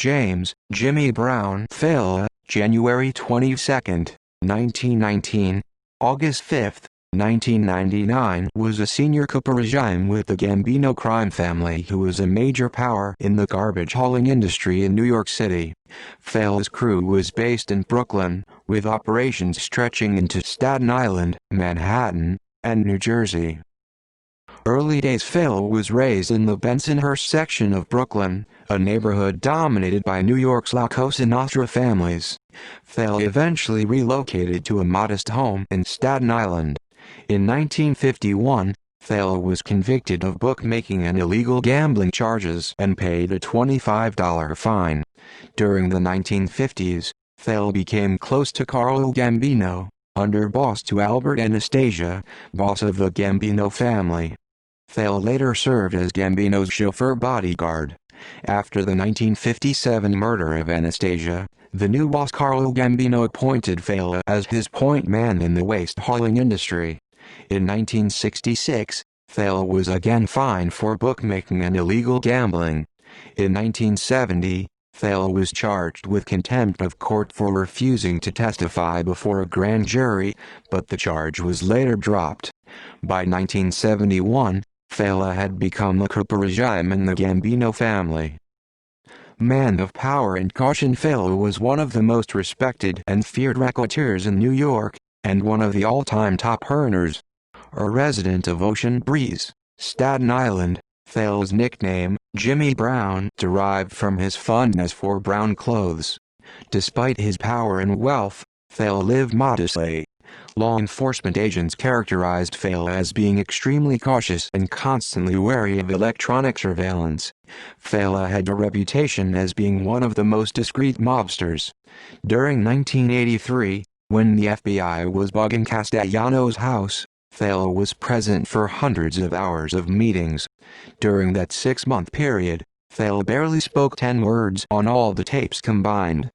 James, Jimmy Brown Failla, January 22, 1919, August 5, 1999 was a senior copper regime with the Gambino crime family who was a major power in the garbage hauling industry in New York City. Failla's crew was based in Brooklyn, with operations stretching into Staten Island, Manhattan, and New Jersey. Early days Failla was raised in the Bensonhurst section of Brooklyn, a neighborhood dominated by New York's La Cosa Nostra families. Failla eventually relocated to a modest home in Staten Island. In 1951, Failla was convicted of bookmaking and illegal gambling charges and paid a $25 fine. During the 1950s, Failla became close to Carlo Gambino, underboss to Albert Anastasia, boss of the Gambino family. Failla later served as Gambino's chauffeur bodyguard. After the 1957 murder of Anastasia, the new boss Carlo Gambino appointed Failla as his point man in the waste hauling industry. In 1966, Failla was again fined for bookmaking and illegal gambling. In 1970, Failla was charged with contempt of court for refusing to testify before a grand jury, but the charge was later dropped. By 1971, Failla had become the copper regime in the Gambino family. Man of power and caution, Failla was one of the most respected and feared racketeers in New York, and one of the all-time top earners. A resident of Ocean Breeze, Staten Island, Failla's nickname, Jimmy Brown, derived from his fondness for brown clothes. Despite his power and wealth, Failla lived modestly. Law enforcement agents characterized Failla as being extremely cautious and constantly wary of electronic surveillance. Failla had a reputation as being one of the most discreet mobsters. During 1983, when the FBI was bugging Castellano's house, Failla was present for hundreds of hours of meetings. During that 6-month period, Failla barely spoke 10 words on all the tapes combined.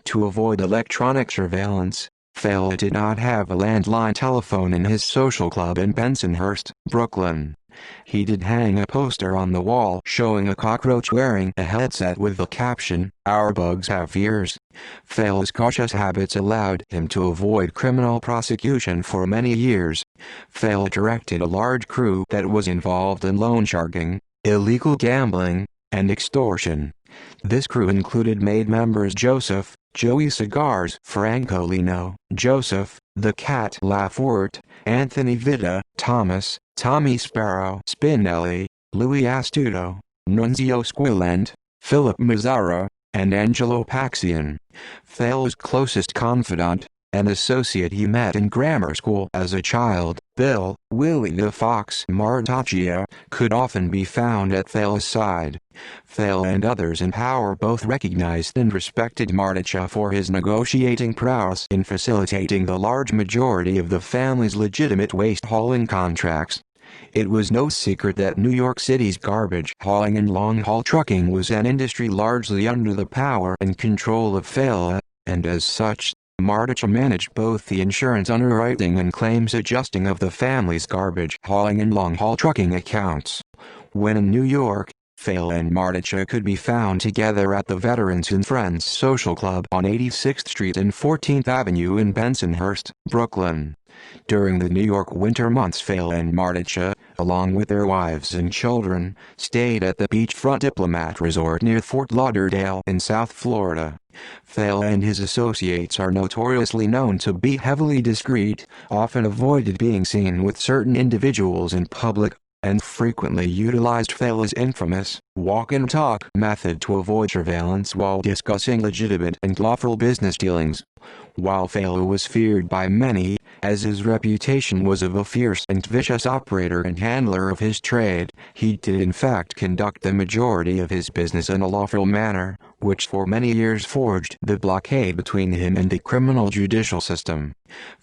To avoid electronic surveillance, Failla did not have a landline telephone in his social club in Bensonhurst, Brooklyn. He did hang a poster on the wall showing a cockroach wearing a headset with the caption, "Our bugs have ears." Failla's cautious habits allowed him to avoid criminal prosecution for many years. Failla directed a large crew that was involved in loan sharking, illegal gambling, and extortion. This crew included made members Joseph, Joey Cigars Francolino, Joseph, the Cat Lafort, Anthony Vita, Thomas, Tommy Sparrow Spinelli, Louis Astuto, Nunzio Squilent, Philip Mazzara, and Angelo Paxian. Failla's closest confidant, an associate he met in grammar school as a child, Bill Willie the Fox Martaccia, could often be found at Failla's side. Failla and others in power both recognized and respected Martaccia for his negotiating prowess in facilitating the large majority of the family's legitimate waste hauling contracts. It was no secret that New York City's garbage hauling and long-haul trucking was an industry largely under the power and control of Failla, and as such, Martaccia managed both the insurance underwriting and claims adjusting of the family's garbage hauling and long-haul trucking accounts. When in New York, Failla and Martaccia could be found together at the Veterans and Friends Social Club on 86th Street and 14th Avenue in Bensonhurst, Brooklyn. During the New York winter months, Failla and Martaccia, along with their wives and children, stayed at the beachfront Diplomat Resort near Fort Lauderdale in South Florida. Failla and his associates are notoriously known to be heavily discreet, often avoided being seen with certain individuals in public, and frequently utilized Failla's infamous walk and talk method to avoid surveillance while discussing legitimate and lawful business dealings. While Failla was feared by many, as his reputation was of a fierce and vicious operator and handler of his trade, he did in fact conduct the majority of his business in a lawful manner, which for many years forged the blockade between him and the criminal judicial system.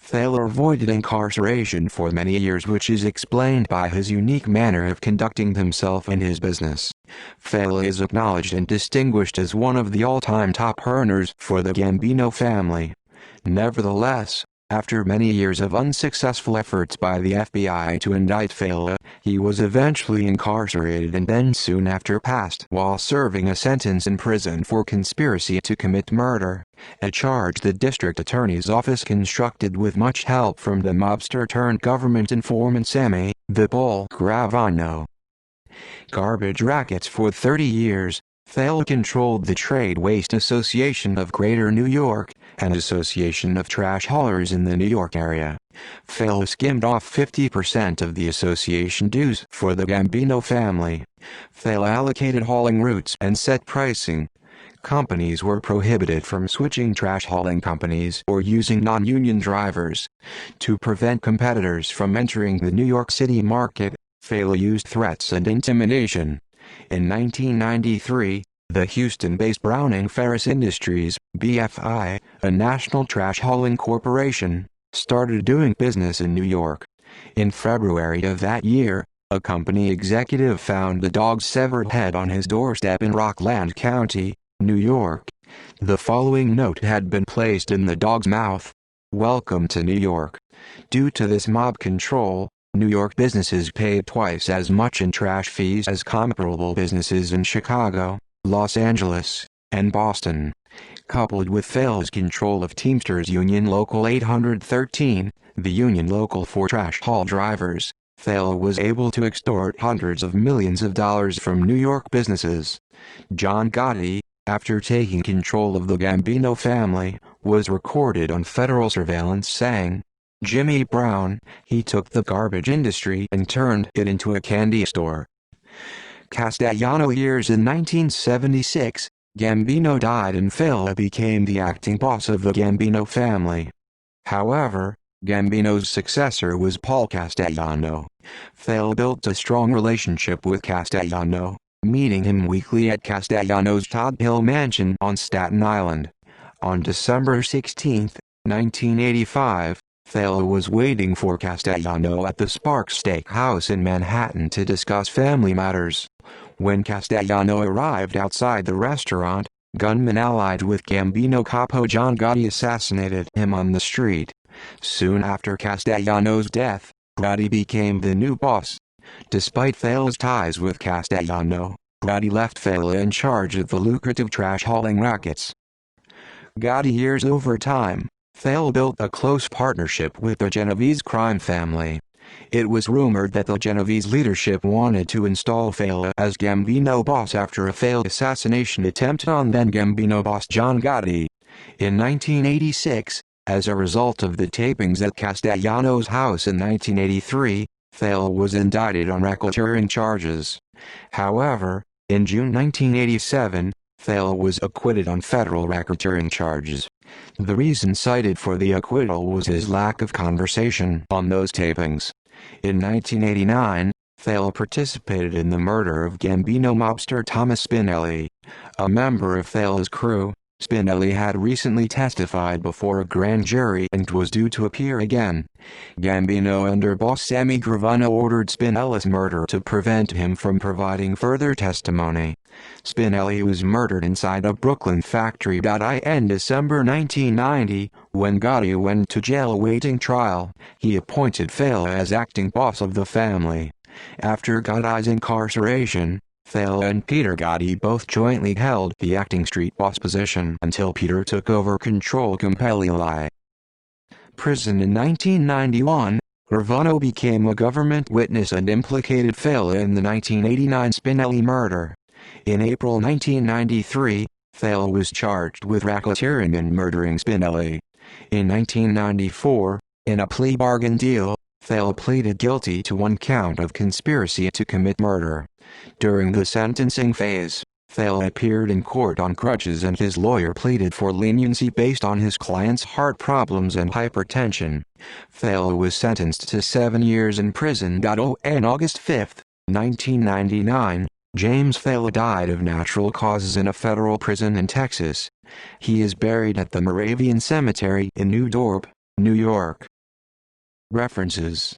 Failla avoided incarceration for many years, which is explained by his unique manner of conducting himself and his business. Failla is acknowledged and distinguished as one of the all-time top earners for the Gambino family. Nevertheless, After many years of unsuccessful efforts by the FBI to indict Failla, he was eventually incarcerated and then soon after passed while serving a sentence in prison for conspiracy to commit murder, a charge the district attorney's office constructed with much help from the mobster-turned-government informant Sammy "the Bull" Gravano. Garbage rackets. For 30 years, Failla controlled the Trade Waste Association of Greater New York, an association of trash haulers in the New York area. Failla skimmed off 50% of the association dues for the Gambino family. Failla allocated hauling routes and set pricing. Companies were prohibited from switching trash hauling companies or using non-union drivers. To prevent competitors from entering the New York City market, Failla used threats and intimidation. In 1993, the Houston-based Browning Ferris Industries, BFI, a national trash hauling corporation, started doing business in New York. In February of that year, a company executive found the dog's severed head on his doorstep in Rockland County, New York. The following note had been placed in the dog's mouth: "Welcome to New York." Due to this mob control, New York businesses paid twice as much in trash fees as comparable businesses in Chicago, Los Angeles, and Boston. Coupled with Failla's control of Teamsters Union Local 813, the union local for trash haul drivers, Failla was able to extort hundreds of millions of dollars from New York businesses. John Gotti, after taking control of the Gambino family, was recorded on federal surveillance saying, "Jimmy Brown, he took the garbage industry and turned it into a candy store." Castellano years. In 1976, Gambino died and Failla became the acting boss of the Gambino family. However, Gambino's successor was Paul Castellano. Failla built a strong relationship with Castellano, meeting him weekly at Castellano's Todd Hill mansion on Staten Island. On December 16, 1985, Failla was waiting for Castellano at the Sparks Steakhouse in Manhattan to discuss family matters. When Castellano arrived outside the restaurant, gunmen allied with Gambino capo John Gotti assassinated him on the street. Soon after Castellano's death, Gotti became the new boss. Despite Failla's ties with Castellano, Gotti left Failla in charge of the lucrative trash hauling rackets. Gotti years. Over time, Failla built a close partnership with the Genovese crime family. It was rumored that the Genovese leadership wanted to install Failla as Gambino boss after a failed assassination attempt on then Gambino boss John Gotti. In 1986, as a result of the tapings at Castellano's house in 1983, Failla was indicted on racketeering charges. However, in June 1987, Failla was acquitted on federal racketeering charges. The reason cited for the acquittal was his lack of conversation on those tapings. In 1989, Failla participated in the murder of Gambino mobster Thomas Spinelli, a member of Failla's crew. Spinelli had recently testified before a grand jury and was due to appear again. Gambino underboss Sammy Gravano ordered Spinelli's murder to prevent him from providing further testimony. Spinelli was murdered inside a Brooklyn factory. In December 1990, when Gotti went to jail awaiting trial, he appointed Failla as acting boss of the family. After Gotti's incarceration, Failla and Peter Gotti both jointly held the acting street boss position until Peter took over control completely. Prison. In 1991, Gravano became a government witness and implicated Failla in the 1989 Spinelli murder. In April 1993, Failla was charged with racketeering and murdering Spinelli. In 1994, in a plea bargain deal, Failla pleaded guilty to one count of conspiracy to commit murder. During the sentencing phase, Failla appeared in court on crutches and his lawyer pleaded for leniency based on his client's heart problems and hypertension. Failla was sentenced to 7 years in prison. On August 5, 1999, James Failla died of natural causes in a federal prison in Texas. He is buried at the Moravian Cemetery in New Dorp, New York. References